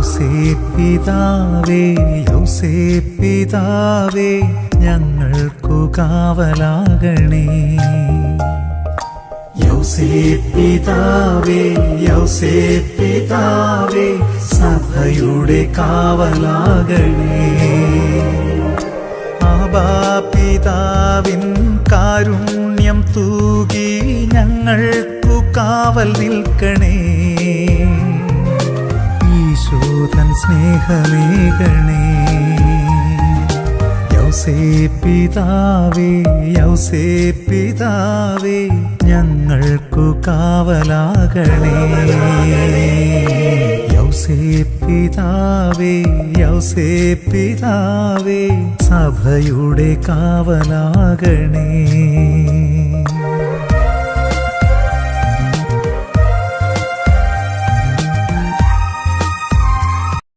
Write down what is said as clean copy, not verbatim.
യൗസേപ്പിതാവേ യൗസേപ്പിതാവേ ഞങ്ങൾക്കു കാവലാകണേ. യൗസേപ്പിതാവേ യൗസേപ്പിതാവേ സഭയുടെ കാവലാകണേ. ആബാപിതാവിൻ കാരുണ്യം തൂകി ഞങ്ങൾക്കു കാവൽ നിൽക്കണേ. ഈശോതൻ സ്നേഹമേകണേ. യൗസേപ്പിതാവേ യൗസേപ്പിതാവേ ഞങ്ങൾക്കു കാവലാകണേ. യൗസേപ്പിതാവേ യൗസേപ്പിതാവേ സഭയുടെ കാവലാകണേ.